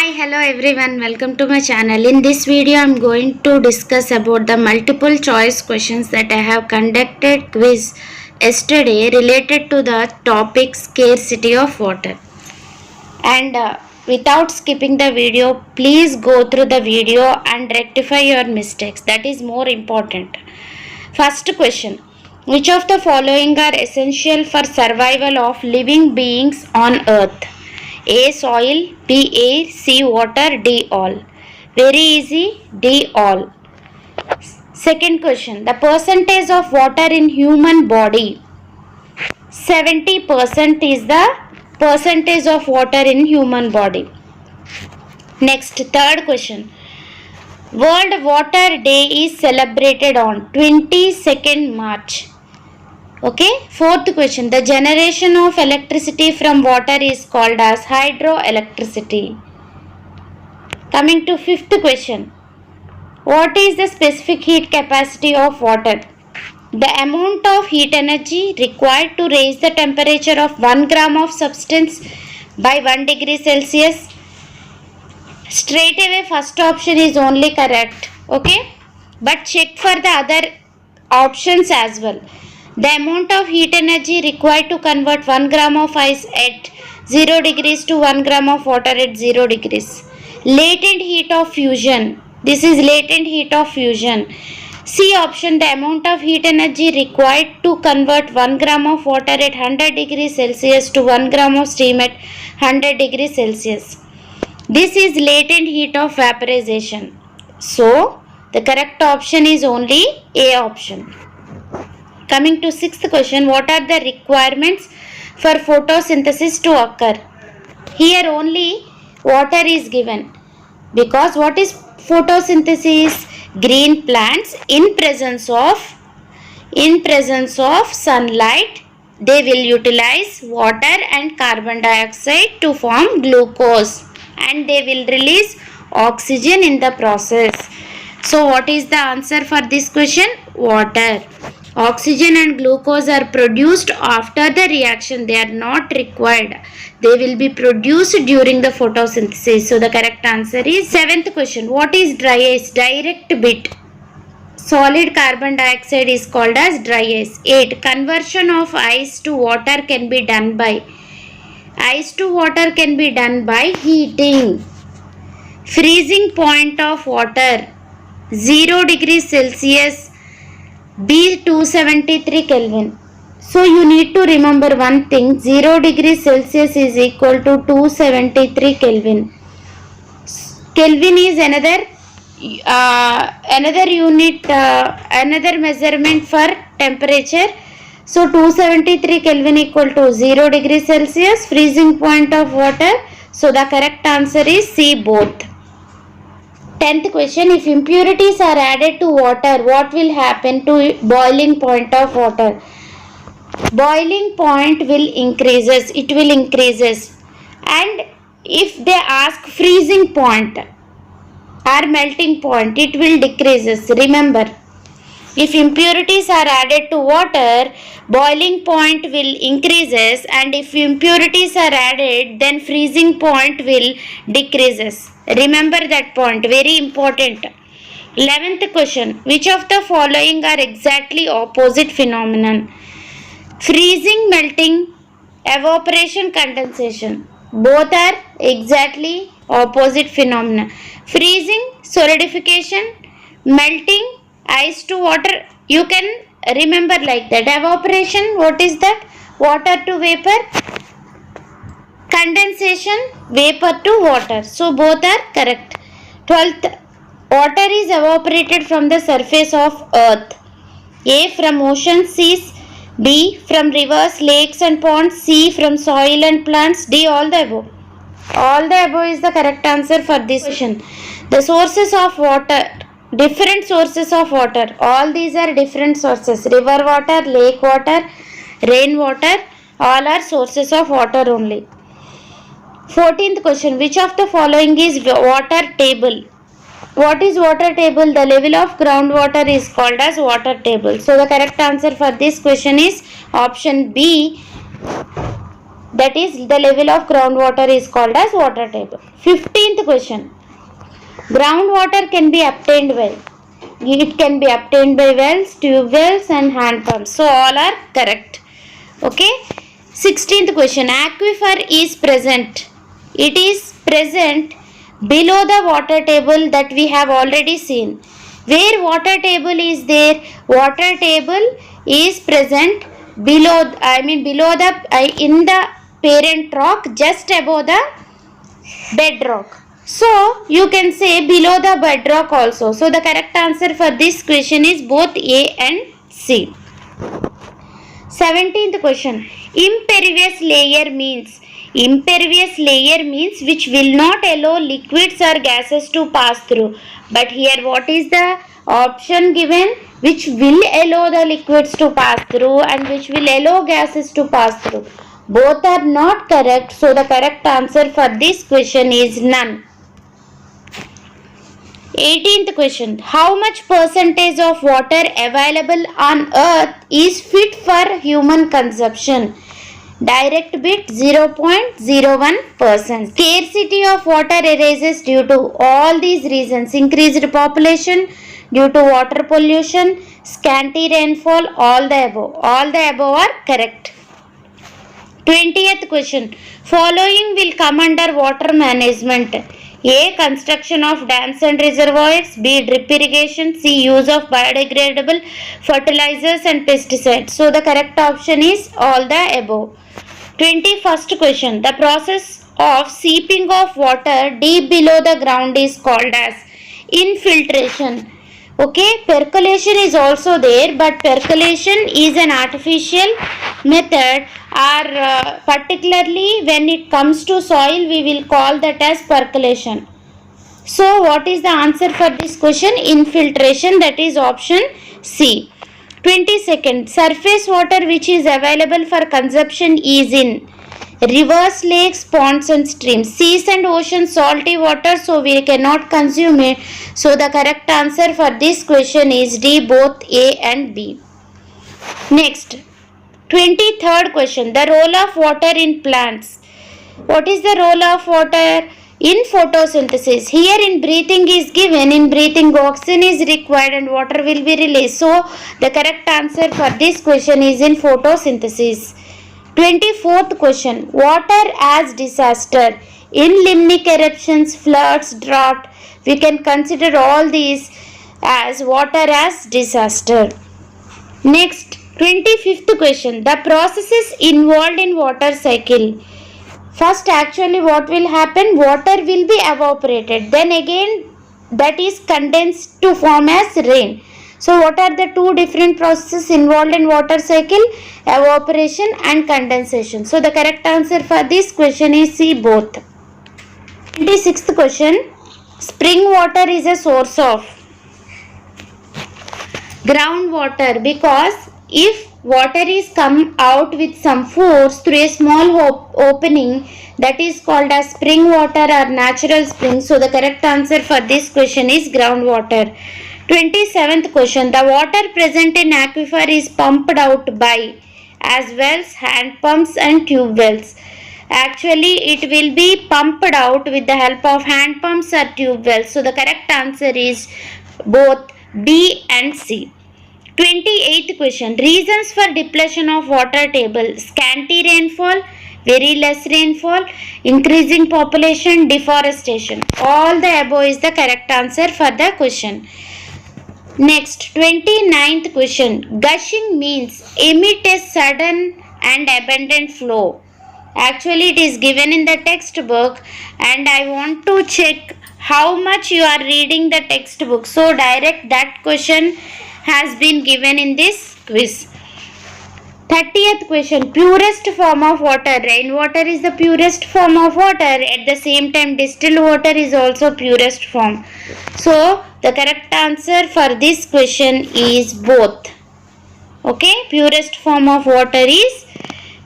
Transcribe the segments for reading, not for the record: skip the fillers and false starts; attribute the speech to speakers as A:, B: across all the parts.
A: Hi, hello everyone. Welcome to my channel. In this video, I am going to discuss about the multiple choice questions that I have conducted quiz yesterday related to the topic scarcity of water. And without skipping the video, please go through the video and rectify your mistakes. That is more important. First question. Which of the following are essential for survival of living beings on earth? A. Soil, B. Air, C. Water, D. All. Very easy, D. All. Second question. The percentage of water in human body. 70% is the percentage of water in human body. Next, third question. World Water Day is celebrated on 22nd March. Okay, fourth question. The generation of electricity from water is called as hydroelectricity. Coming to fifth question. What is the specific heat capacity of water? The amount of heat energy required to raise the temperature of 1 gram of substance by 1 degree Celsius. Straight away first option is only correct. Okay, but check for the other options as well. The amount of heat energy required to convert 1 gram of ice at 0 degrees to 1 gram of water at 0 degrees. Latent heat of fusion. This is latent heat of fusion. C option, the amount of heat energy required to convert 1 gram of water at 100 degrees Celsius to 1 gram of steam at 100 degrees Celsius. This is latent heat of vaporization. So, the correct option is only A option. Coming to sixth question, what are the requirements for photosynthesis to occur? Here only water is given, because what is photosynthesis? Green plants in presence of sunlight, they will utilize water and carbon dioxide to form glucose, and they will release oxygen in the process. So what is the answer for this question? Water. Oxygen and glucose are produced after the reaction. They are not required. They will be produced during the photosynthesis. So the correct answer is seventh question. What is dry ice? Direct bit. Solid carbon dioxide is called as dry ice. 8. Conversion of ice to water can be done by. Ice to water can be done by heating. Freezing point of water 0 degrees Celsius, B 273 Kelvin. So you need to remember one thing, 0 degrees Celsius is equal to 273 Kelvin. Kelvin is another unit, another measurement for temperature. So 273 Kelvin equal to 0 degrees Celsius, freezing point of water. So the correct answer is C, both. 10th question, if impurities are added to water, what will happen to boiling point of water? Boiling point will increases, it will increases. And if they ask freezing point or melting point, it will decreases. Remember, if impurities are added to water, boiling point will increases, and if impurities are added, then freezing point will decreases. Remember that point, very important. 11th question, which of the following are exactly opposite phenomenon? Freezing, melting, evaporation, condensation. Both are exactly opposite phenomena. Freezing, solidification, melting, ice to water, you can remember like that. Evaporation, what is that? Water to vapor. Condensation, vapor to water. So both are correct. 12th, water is evaporated from the surface of earth. A, from oceans, seas. B, from rivers, lakes and ponds. C, from soil and plants. D, all the above. All the above is the correct answer for this question. The sources of water, different sources of water. All these are different sources. River water, lake water, rain water, all are sources of water only. 14th question, which of the following is water table? What is water table? The level of groundwater is called as water table. So the correct answer for this question is option B. That is, the level of groundwater is called as water table. 15th question. Groundwater can be obtained by. It can be obtained by wells, tube wells and hand pumps. So all are correct. Okay. 16th question. Aquifer is present. It is present below the water table that we have already seen. Where water table is there? Water table is present below the in the parent rock, just above the bedrock. So you can say below the bedrock also. So the correct answer for this question is both A and C. 17th question. Impervious layer means which will not allow liquids or gases to pass through. But here what is the option given? Which will allow the liquids to pass through and which will allow gases to pass through. Both are not correct. So the correct answer for this question is none. 18th question. How much percentage of water available on earth is fit for human consumption? Direct bit 0.01%. Scarcity of water arises due to all these reasons: increased population, due to water pollution, scanty rainfall, all the above. All the above are correct. 20th question. Following will come under water management. A. Construction of dams and reservoirs. B. Drip irrigation. C. Use of biodegradable fertilizers and pesticides. So the correct option is all the above. 21st question. The process of seeping of water deep below the ground is called as infiltration. Okay, percolation is also there, but percolation is an artificial method, or particularly when it comes to soil, we will call that as percolation. So, what is the answer for this question? Infiltration, that is option C. 22nd. Surface water which is available for consumption is in rivers, lakes, ponds and streams. Seas and oceans salty water, so we cannot consume it. So the correct answer for this question is D, both A and B. Next, 23rd question. The role of water in plants. What is the role of water in photosynthesis? Here in breathing is given. In breathing oxygen is required and water will be released. So the correct answer for this question is in photosynthesis. 24th question. Water as disaster. In limnic eruptions, floods, drought, we can consider all these as water as disaster. Next, 25th question. The processes involved in water cycle. First, actually what will happen? Water will be evaporated. Then again that is condensed to form as rain. So what are the two different processes involved in water cycle? Evaporation and condensation. So the correct answer for this question is C, both. 26th question. Spring water is a source of groundwater because if water is come out with some force through a small opening, that is called as spring water or natural spring. So the correct answer for this question is groundwater. 27th question. The water present in aquifer is pumped out by as wells, hand pumps and tube wells. Actually it will be pumped out with the help of hand pumps or tube wells. So the correct answer is both B and C. 28th question. Reasons for depletion of water table. Scanty rainfall, very less rainfall, increasing population, deforestation. All the above is the correct answer for the question. Next, 29th question. Gushing means emit a sudden and abundant flow. Actually it is given in the textbook and I want to check how much you are reading the textbook. So direct that question has been given in this quiz. 30th question. Purest form of water. Rainwater is the purest form of water. At the same time distilled water is also purest form. So the correct answer for this question is both. Okay, purest form of water is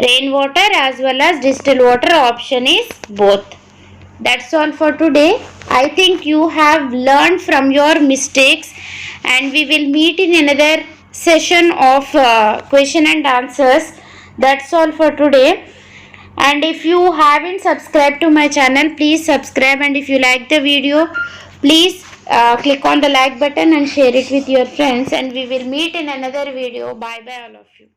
A: rainwater as well as distilled water. Option is both. That's all for today. I think you have learned from your mistakes and we will meet in another session of question and answers. That's all for today. And if you haven't subscribed to my channel, please subscribe, and if you like the video, please click on the like button and share it with your friends, and we will meet in another video. Bye bye all of you.